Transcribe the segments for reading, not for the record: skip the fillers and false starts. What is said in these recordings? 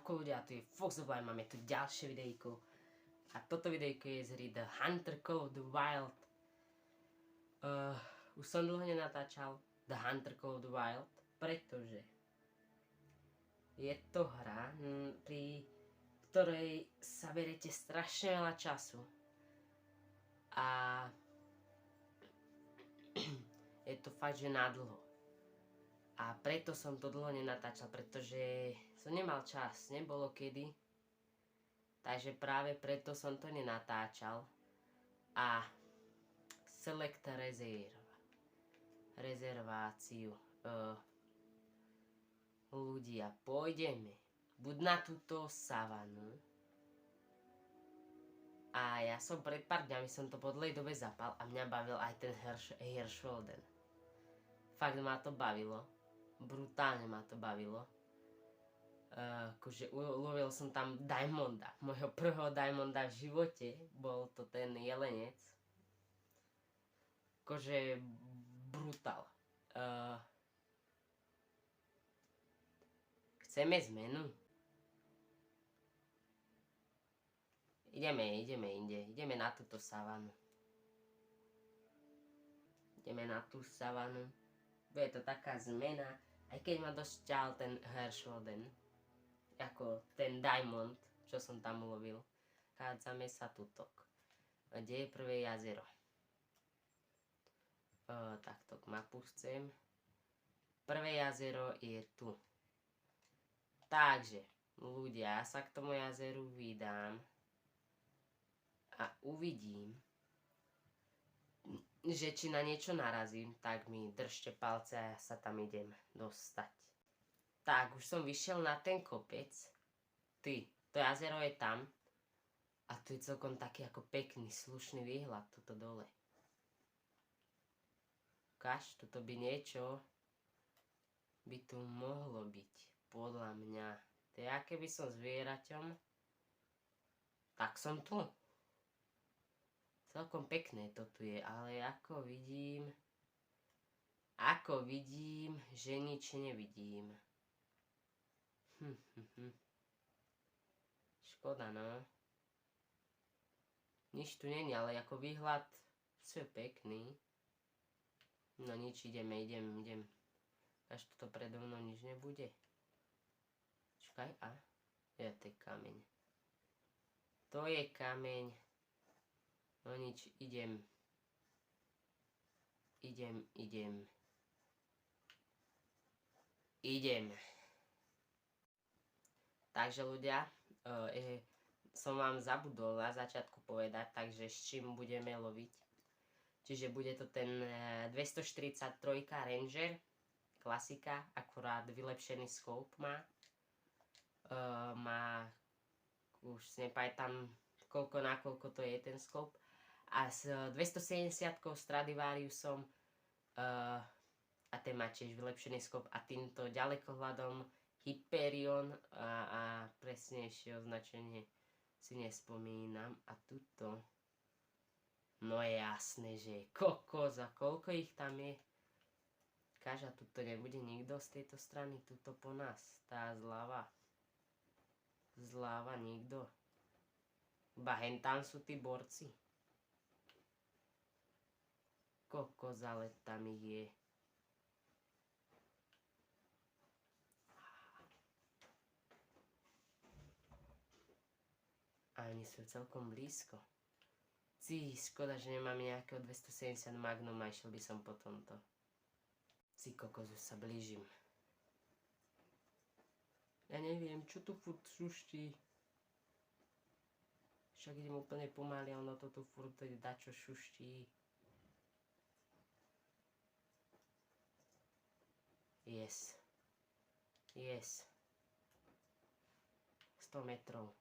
Čauko ľudia, tu je Foxboy, máme tu ďalšie videjko. A toto videjko je z hry The Hunter Call of the Wild. Už som dlho nenatáčal The Hunter Call of the Wild, pretože je to hra, pri ktorej sa berete strašne veľa času. A je to fakt, že nadlho. A preto som to dlho nenatáčal, pretože som nemal čas, nebolo kedy. Takže práve preto som to nenatáčal. A select rezerváciu. Ľudia, pôjdeme buď na túto savanu. A ja som pred pár dňami som to po dlhej dobe zapal a mňa bavil aj ten Hirschfelden. Fakt ma to bavilo. Brutálne ma to bavilo. Akože ulovil som tam Diamonda. Mojho prvého Diamonda v živote. Bol to ten jelenec. Akože brutál. Chceme zmenu? Ideme inde. Ideme na túto savanu. Ideme na tú savanu. Bude to taká zmena. Aj keď ma dosť ťahal ten Hirschfelden. Ako ten Diamond, čo som tam ulovil. Chádzame sa tutok. Kde je prvé jazero? Takto mapu chcem. Prvé jazero je tu. Takže, ľudia, ja sa k tomu jazeru vydám. A uvidím, že či na niečo narazím, tak mi držte palce a ja sa tam idem dostať. Tak, už som vyšiel na ten kopec. To jazero je tam. A tu je celkom taký ako pekný, slušný výhľad tuto dole. Ukáž, tuto by niečo by tu mohlo byť, podľa mňa. To ja keby som zvieraťom, tak som tu. Celkom pekné to tu je, ale ako vidím, že nič nevidím. Škoda, no. Nič tu není, ale ako výhľad je pekný. No nič, idem. Až toto predo mnou nič nebude. Čakaj, je to kameň. To je kameň. No nič, idem. Takže ľudia, som vám zabudol na začiatku povedať, takže s čím budeme loviť. Čiže bude to ten 243 Ranger, klasika, akurát vylepšený scope má. Má, už si nepamätám koľko na koľko to je ten scope. A s 270 Stradivariusom a ten má tiež vylepšený scope a týmto ďalekohľadom Hyperion a presnejšie označenie si nespomínam. A tuto, no je jasné, že je kokos a koľko ich tam je. Kaža, tuto nebude nikto z tejto strany, tuto po nás, tá zľava nikto. Iba hen tam sú tí borci. Kokos, ale tam ich je. A oni sú celkom blízko. Škoda, že nemám nejakého 270 Magnum a išiel by som po tomto. Kokos, už sa blížim. Ja neviem, čo tu furt šuští. Však idem úplne pomaly a ono to tu furt dačo šuští. Yes. 100 metrov.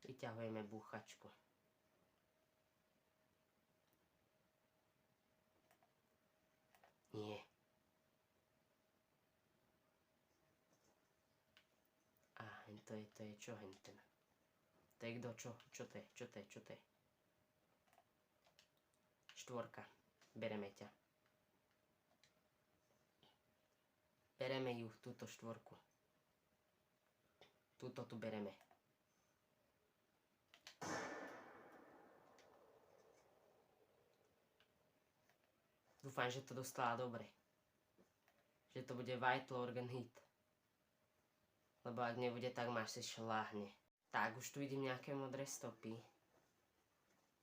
Vyťahujeme búchačku. Nie. A to je čo henten? To je kto? Čo to je? Štvorka. Bereme ťa. Bereme ju, túto štvorku. Túto tu bereme. Dúfam, že to dostala dobre. Že to bude Vital Organ Hit. Lebo ak nebude, tak máš si šláhne. Tak, už tu vidím nejaké modré stopy.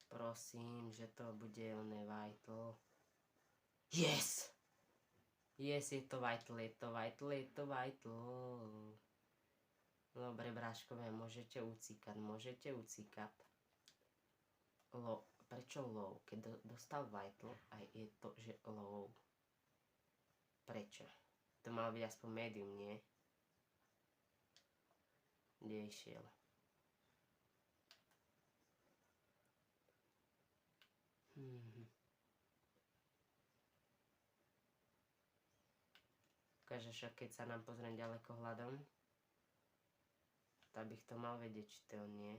Prosím, že to bude oné Vital. Yes! Yes, je to Vital, je to Vital, je to Vital. Dobre, bráškové, môžete ucíkať, môžete ucíkať. Prečo low? Keď dostal Vital, aj je to, že low. Prečo? To malo byť aspoň medium, nie? Kde išiel? Ukáže, však keď sa nám pozriem ďaleko hľadom, tak bych to mal vedieť, či to nie.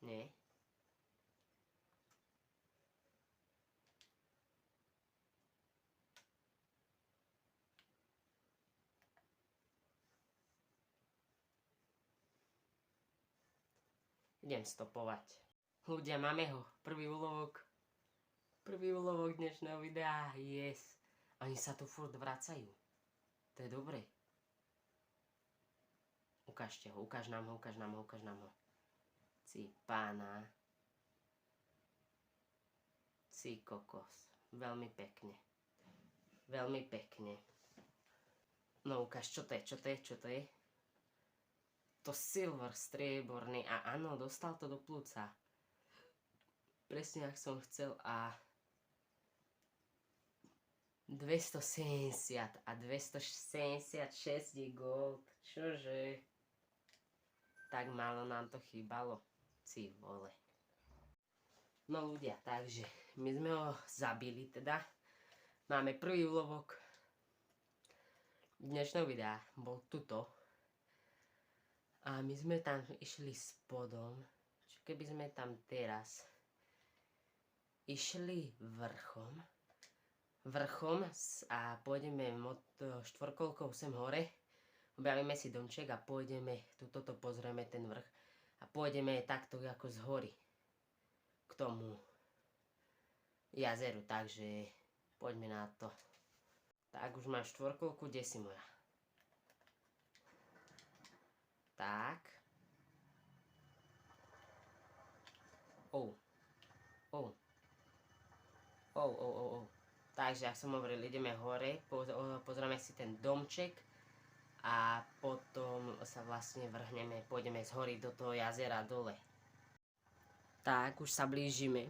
Nie. Idem stopovať. Ľudia, máme ho. Prvý úlovok. Prvý úlovok dnešného videa. Yes. Oni sa tu furt vracajú. To je dobre. Ukážte ho, ukáž nám ho, ukáž nám ho, ukáž nám ho. Cí pána. Cí kokos. Veľmi pekne. Veľmi pekne. No ukáž, čo to je, čo to je, čo to je? To silver strieborný. A áno, dostal to do plúca. Presne, ak som chcel. A 270 a 276 je gold. Čože? Tak málo nám to chýbalo. Ci vole. No ľudia, takže my sme ho zabili teda. Máme prvý úlovok dnešného videa. Bol tuto. A my sme tam išli spodom. Čo keby sme tam teraz išli vrchom a pôjdeme štvorkolkou sem hore, objavíme si domček a pôjdeme, tuto pozrieme ten vrch a pôjdeme takto ako z hory k tomu jazeru, takže poďme na to. Tak, už mám štvorkolku, kde si moja? Tak. Takže, ak som hovoril, ideme hore, pozrieme si ten domček a potom sa vlastne vrhneme, pôjdeme z hory do toho jazera dole. Tak, už sa blížime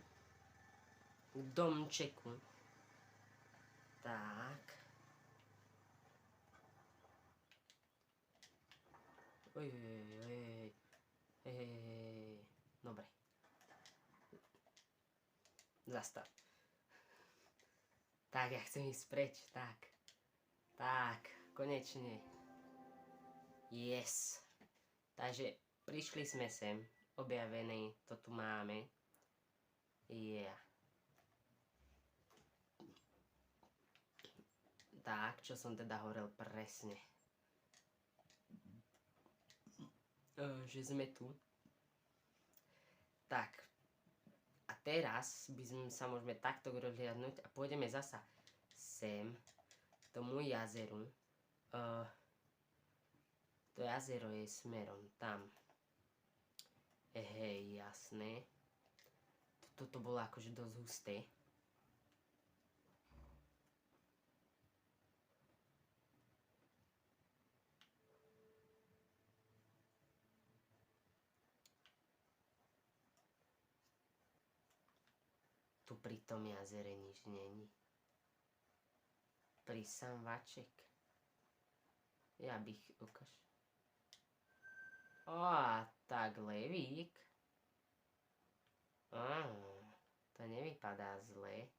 k domčeku. Tak. Dobre. Zastav. Tak, ja chcem ísť preč, tak. Tak, konečne. Yes. Takže prišli sme sem, objavení, to tu máme. Yeah. Tak, čo som teda hovoril presne. Že sme tu. Tak. A teraz by sme sa môžeme takto rozhliadnúť a pôjdeme zasa sem, k tomu jazeru. To jazero je smerom tam. Hej, jasné. Toto bolo akože dosť husté. Tu pri tom jazere nič není. Pri samvaček. Ja bych ukáž. Tak levík. To nevypadá zle.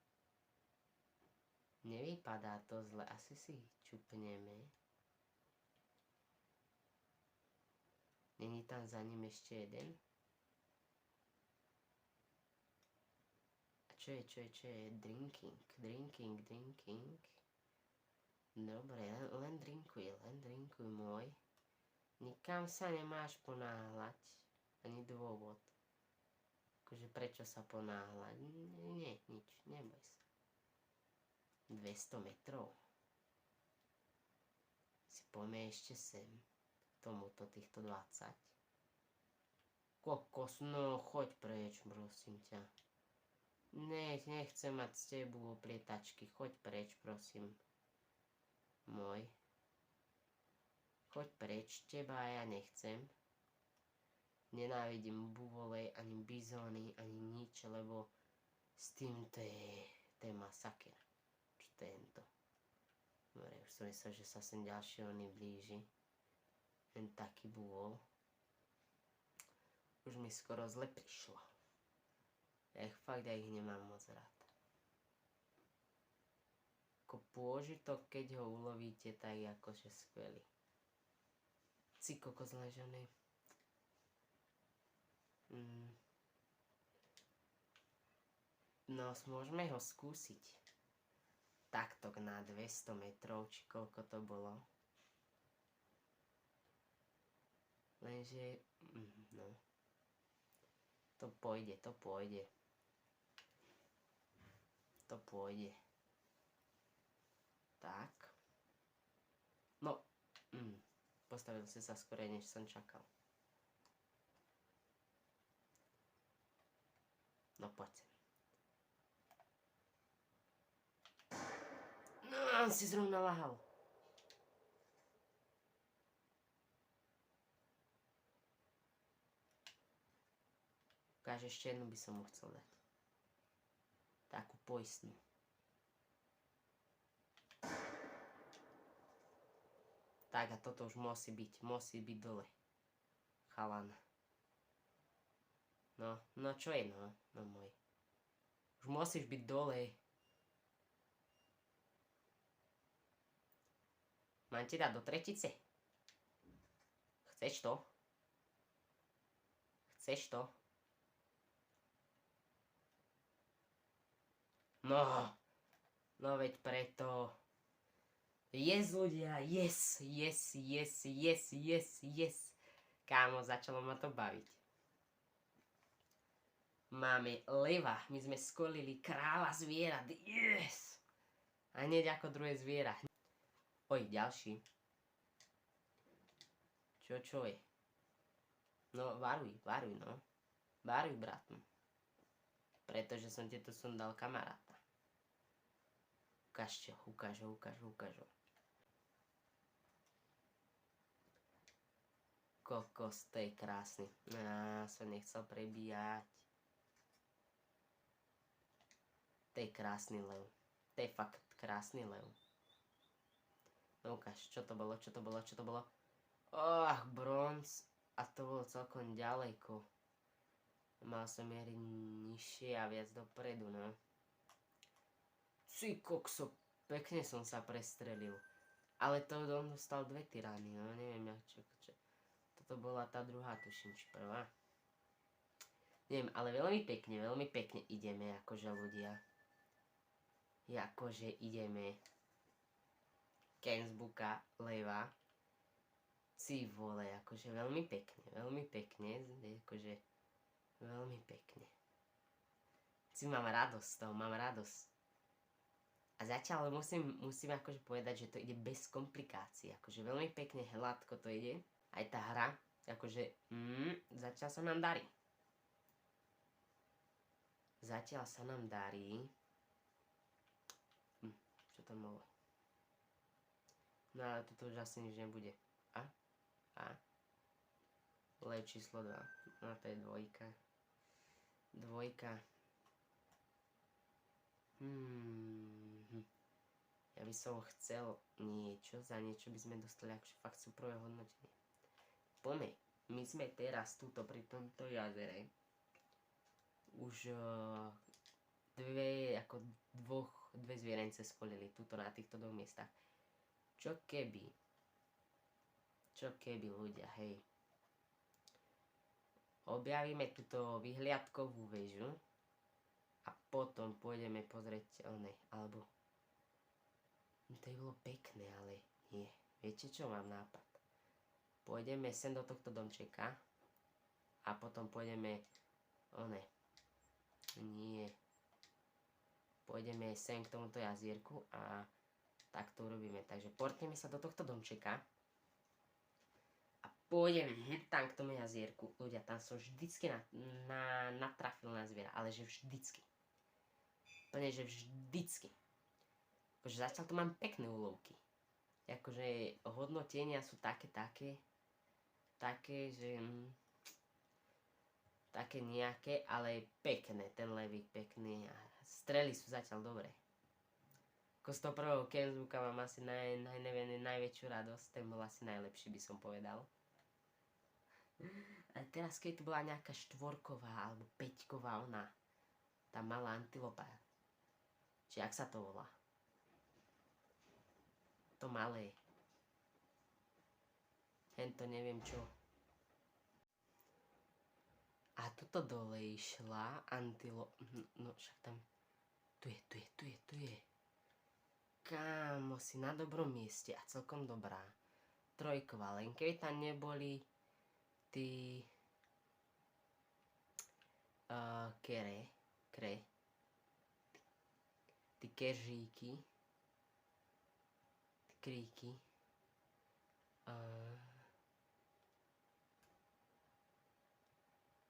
Nevypadá to zle. Asi si čupneme. Není tam za ním ešte jeden? Čo je? Drinking. Dobre, len drinkuj môj. Nikam sa nemáš ponáhľať. Ani dôvod. Akože prečo sa ponáhľať? Nie, nič, neboj sa. 200 metrov. Si poďme ešte sem. Tomuto týchto 20. Kokos, no choď preč, prosím ťa. Nechcem mať s tebou oplietačky. Choď preč, prosím. Môj. Choď preč, teba ja nechcem. Nenávidím buvolej, ani bizóny, ani nič, lebo s tým to je masaker. Čo tento? Dobre, už som myslel, že sa sem ďalší oný blíži. Len taký buvol. Už mi skoro zle prišlo. Ja ich nemám moc rád. Ako pôžitok, keď ho ulovíte, tak je akože skvelý. Si kokos ležený. No, môžeme ho skúsiť. Takto na 200 metrov, či koľko to bolo. Lenže, no. To pôjde. To pôjde. Tak. No. Postavil si sa skorej, než som čakal. No poď sem. No, on si zrovna lahal. Ukáž, ešte jednu by som mu chcel dať. Takú poistnú. Tak a toto už musí byť dole. Chalan. No čo je no môj. Už musíš byť dole. Mám ti dať do tretice? Chceš to? No veď preto. Yes, ľudia, yes. Kámo, začalo ma to baviť. Máme leva, my sme skolili kráľa zvierat, yes! A hneď ako druhé zviera. Oj, ďalší. Čo je? No, varuj, no. Varuj, bratm. Pretože som ti tu sundal kamaráta. Ukáž ho. Kokos, to je krásny. Som nechcel prebíjať. To je krásny lev. To je fakt krásny lev. No ukáž, čo to bolo? Bronz. A to bolo celkom ďaleko. Mal som mieriť nižšie a viac dopredu, no. Ty kokso, pekne som sa prestrelil. Ale to on dostal 2 tyrány, no neviem čo. Toto bola tá druhá, tuším, či prvá. Neviem, ale veľmi pekne ideme, akože ľudia. Ideme. Kensbuka, leva. Si vole, akože veľmi pekne, akože veľmi pekne. Si mám radosť. A zatiaľ musím akože povedať, že to ide bez komplikácií. Akože veľmi pekne, hladko to ide. Aj tá hra, akože zatiaľ sa nám darí. Čo to bolo? No ale toto už asi nič nebude. Lev číslo 2. No to je 2. Ja by som chcel niečo, za niečo by sme dostali akože fakt superové hodnotenie. Poďme, my sme teraz tuto pri tomto jazere už dve zvierence skolili tuto na týchto 2 miestach. Čo keby ľudia, hej, objavíme túto vyhliadkovú väžu a potom pôjdeme pozrieť alebo To by bolo pekné, ale nie. Viete čo, mám nápad. Pôjdeme sem do tohto domčeka a potom pôjdeme, nie. Pôjdeme sem k tomuto jazierku a tak to urobíme. Takže portneme sa do tohto domčeka a pôjdeme tam k tomu jazierku. Ľudia, tam som vždycky natrafil na zviera, ale že vždycky. Plne, že vždycky. Akože zatiaľ tu mám pekné úlovky. Akože hodnotenia sú také, že také nejaké, ale pekné, ten levík pekný a strely sú zatiaľ dobré. Ako z toho prvého Kenzbuka mám asi najväčšiu radosť, ten bol asi najlepší, by som povedal. A teraz keď tu bola nejaká štvorková alebo päťková tá malá antilopa, či jak sa to volá? To malé. Hento neviem čo. A tuto dole išla antilopa. No však tam. Tu je. Kámo, si na dobrom mieste a celkom dobrá. Trojková, len keby tam neboli tí tí keržíky, tí kríky.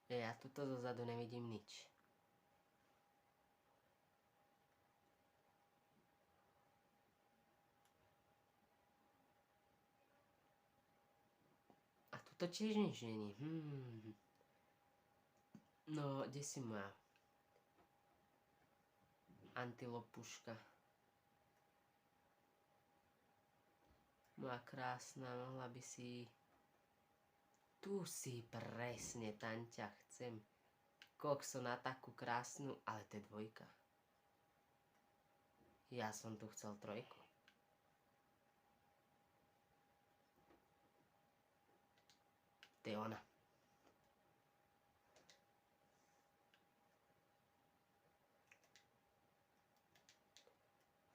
Ja tuto zozadu nevidím nič. A tuto tiež nič není. No, kde si moja antilopuška? Moja krásna, mohla by si... Tu si presne, tam ťa chcem. Kokso na takú krásnu, ale to je dvojka. Ja som tu chcel trojku. To je ona.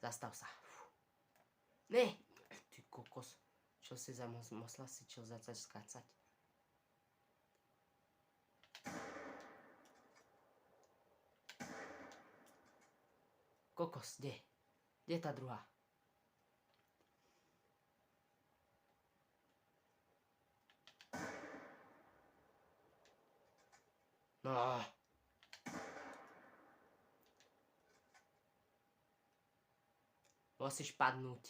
Zastav sa. Ne! Ty kokos. Čo si za mosla si čo začať skácať? Kokos, kde? Kde je tá druhá? No. Musíš padnúť.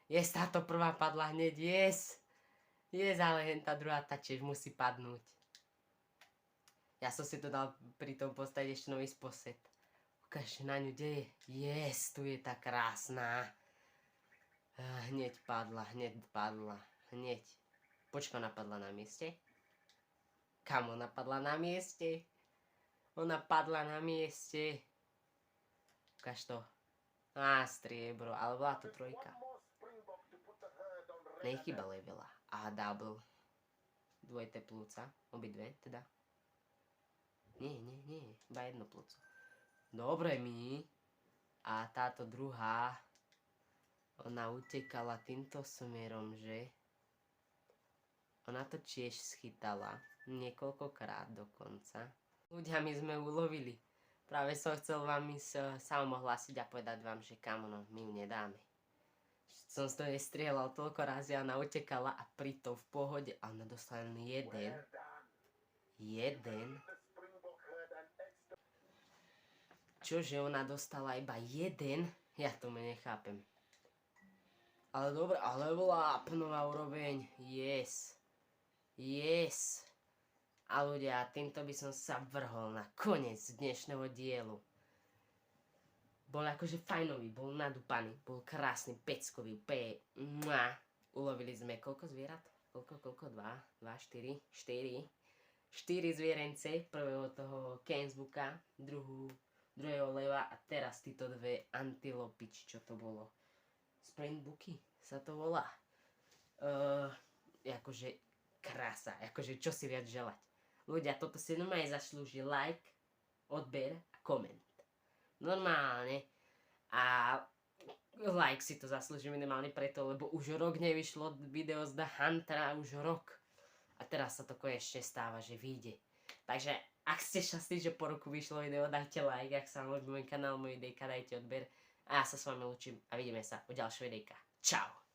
Yes, táto prvá padla hneď, yes. Yes, ale hen tá druhá tá tiež musí padnúť. Ja som si to dal pri tom postaviť ešte nový sposed. Ukáž na ňu, kde je? Yes, tu je tá krásna. Hneď padla. Počka, ona padla na mieste? Kam ona padla na mieste? Ona padla na mieste. Ukáž to. Striebro, ale bola to trojka. Nechybali veľa. A double. Dvojité plúca. Obidve, teda. Nie. Iba jedno plúco. Dobre mi. A táto druhá, ona utekala týmto smerom, že? Ona to tiež schytala. Niekoľkokrát dokonca. Ľudia, my sme ulovili. Práve som chcel vám sám ohlásiť a povedať vám, že kamo, no, my ju nedáme. Som z toho strieľal toľko razy a ona utekala a pritom v pohode a ona dostala len jeden. Čože ona dostala iba jeden? Ja tomu nechápem. Ale dobre, ale bola apnová úroveň. Yes. A ľudia, týmto by som sa vrhol na koniec dnešného dielu. Bol akože fajnový, bol nadúpaný, bol krásny, peckový, úplne. Ulovili sme koľko zvierat? Koľko? 2, 4 zvierence. Prvého toho Kenzbuka, druhého leva a teraz títo dve antilopič, čo to bolo? Springbooky sa to volá. Akože krása, akože čo si viac želať. Ľudia, toto si normálne zaslúži like, odber a koment. Normálne. A like si to zaslúži minimálne preto, lebo už rok nevyšlo video z The Huntera, už rok. A teraz sa to konečne stáva, že vyjde. Takže ak ste šťastní, že po roku vyšlo video, dajte like, ak sa vám ľúbi môj kanál, moje videjka, dajte odber. A ja sa s vami lúčim a vidíme sa u ďalšieho videjka. Čau!